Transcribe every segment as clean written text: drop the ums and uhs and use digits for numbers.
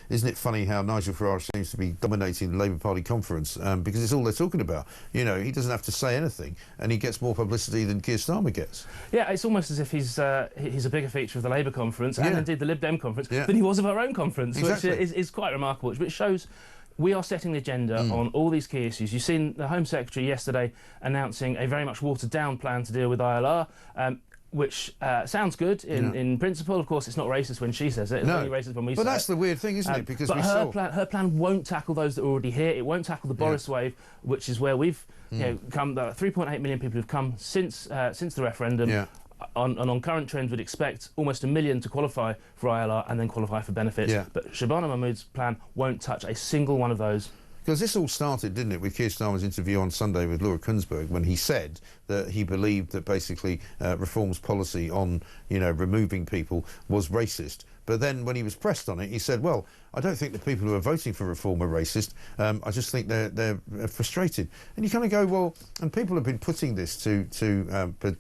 isn't it funny how Nigel Farage seems to be dominating the Labour Party conference because it's all they're talking about. You know, he doesn't have to say anything, and he gets more publicity than Keir Starmer gets. Yeah, it's almost as if he's a bigger feature of the Labour conference and indeed the Lib Dem conference than he was of our own conference, which is quite remarkable. But it shows we are setting the agenda on all these key issues. You've seen the Home Secretary yesterday announcing a very much watered-down plan to deal with ILR, which sounds good in principle. Of course, it's not racist when she says it. It's only racist when we say it. But that's the weird thing, isn't it? Because her plan won't tackle those that are already here. It won't tackle the Boris wave, which is where we've come. 3.8 million people have come since the referendum. Yeah. On current trends, would expect almost 1 million to qualify for ILR and then qualify for benefits. Yeah. But Shabana Mahmood's plan won't touch a single one of those. Because this all started, didn't it, with Keir Starmer's interview on Sunday with Laura Kuenssberg, when he said that he believed that basically Reform's policy on, removing people was racist. But then when he was pressed on it, he said, well, I don't think the people who are voting for Reform are racist. I just think they're frustrated. And you kind of go, well, and people have been putting this to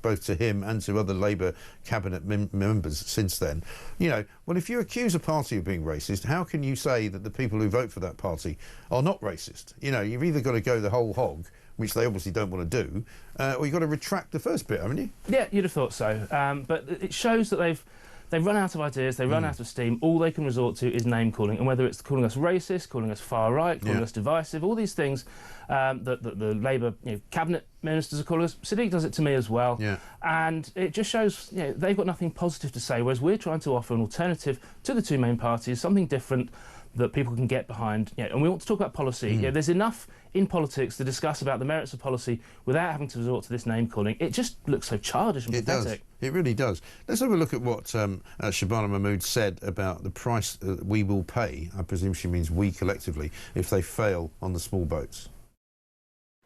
both to him and to other Labour cabinet members since then. Well, if you accuse a party of being racist, how can you say that the people who vote for that party are not racist? You've either got to go the whole hog, which they obviously don't want to do, or you've got to retract the first bit, haven't you? Yeah, you'd have thought so. But it shows that they've run out of ideas, they run out of steam. All they can resort to is name-calling. And whether it's calling us racist, calling us far-right, calling us divisive, all these things that the Labour cabinet ministers are calling us. Sadiq does it to me as well. Yeah. And it just shows they've got nothing positive to say, whereas we're trying to offer an alternative to the two main parties, something different that people can get behind. And we want to talk about policy. There's enough in politics to discuss about the merits of policy without having to resort to this name-calling. It just looks so childish and pathetic. It really does. Let's have a look at what Shabana Mahmood said about the price we will pay, I presume she means we collectively, if they fail on the small boats.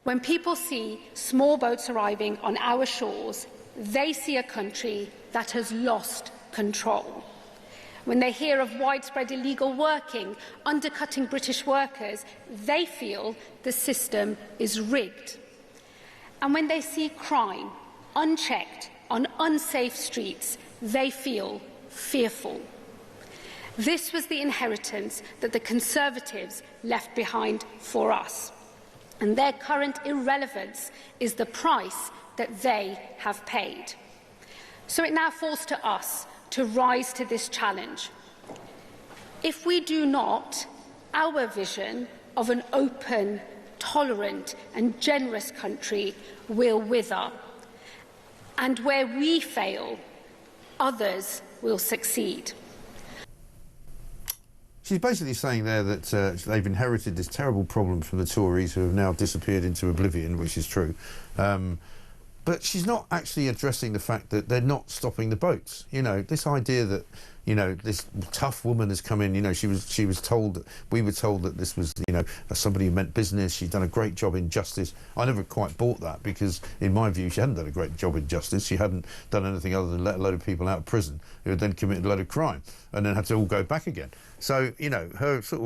When people see small boats arriving on our shores, they see a country that has lost control. When they hear of widespread illegal working undercutting British workers, they feel the system is rigged. And when they see crime unchecked on unsafe streets, they feel fearful. This was the inheritance that the Conservatives left behind for us, and their current irrelevance is the price that they have paid. So it now falls to us to rise to this challenge. If we do not, our vision of an open, tolerant and generous country will wither. And where we fail, others will succeed. She's basically saying there that they've inherited this terrible problem from the Tories, who have now disappeared into oblivion, which is true. But she's not actually addressing the fact that they're not stopping the boats. This idea that, this tough woman has come in, she was told, we were told that this was, somebody who meant business. She'd done a great job in justice. I never quite bought that because, in my view, she hadn't done a great job in justice. She hadn't done anything other than let a load of people out of prison who had then committed a load of crime and then had to all go back again. So, her sort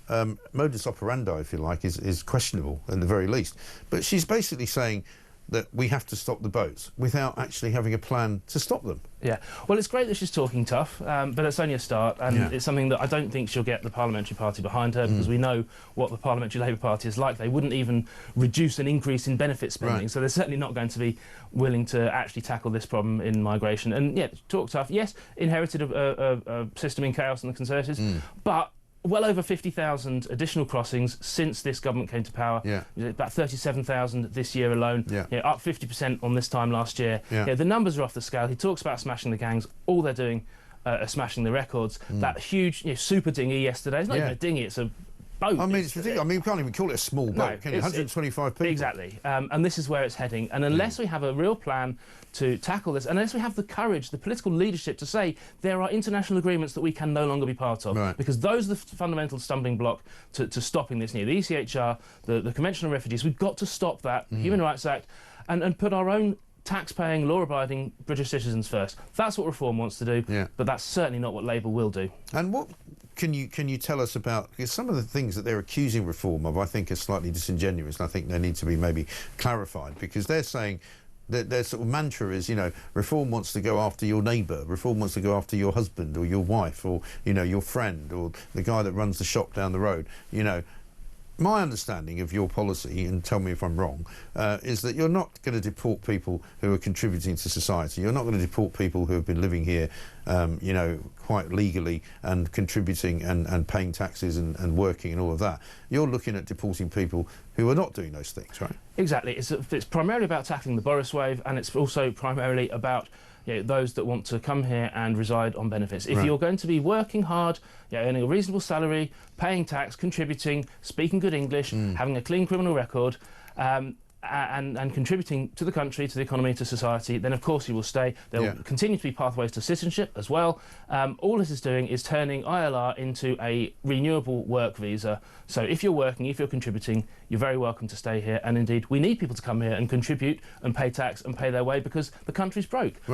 of modus operandi, if you like, is questionable at the very least. But she's basically saying that we have to stop the boats without actually having a plan to stop them. Yeah, well, it's great that she's talking tough, but it's only a start, and it's something that I don't think she'll get the Parliamentary Party behind her, because we know what the Parliamentary Labour Party is like. They wouldn't even reduce an increase in benefit spending, so they're certainly not going to be willing to actually tackle this problem in migration. And talk tough, yes, inherited a system in chaos in the Conservatives, but well over 50,000 additional crossings since this government came to power. About 37,000 this year alone. Up 50% on this time last year. The numbers are off the scale. He talks about smashing the gangs. All they're doing are smashing the records. That huge super dinghy yesterday. It's not even a dinghy. It's a boat. I mean, it's ridiculous. I mean, you can't even call it a small boat, can you? 125 people. Exactly. And this is where it's heading. And unless we have a real plan to tackle this, unless we have the courage, the political leadership to say there are international agreements that we can no longer be part of, because those are the fundamental stumbling block to stopping this. The ECHR, the Convention on Refugees, we've got to stop that, Human Rights Act, and put our own tax-paying, law-abiding British citizens first. That's what Reform wants to do, but that's certainly not what Labour will do. And what can you tell us about, because some of the things that they're accusing Reform of, I think, are slightly disingenuous, and I think they need to be maybe clarified, because they're saying Their sort of mantra is, you know, reform wants to go after your neighbour, reform wants to go after your husband or your wife or, you know, your friend or the guy that runs the shop down the road, you know. My understanding of your policy, and tell me if I'm wrong, is that you're not going to deport people who are contributing to society. You're not going to deport people who have been living here, you know, quite legally and contributing and paying taxes and working and all of that. You're looking at deporting people who are not doing those things, right? Exactly. It's primarily about tackling the Boris wave, and it's also primarily about, you know, those that want to come here and reside on benefits. If you're going to be working hard, earning a reasonable salary, paying tax, contributing, speaking good English, having a clean criminal record, and contributing to the country, to the economy, to society, then of course you will stay. There will continue to be pathways to citizenship as well. All this is doing is turning ILR into a renewable work visa. So if you're working, if you're contributing, you're very welcome to stay here. And indeed, we need people to come here and contribute and pay tax and pay their way because the country's broke.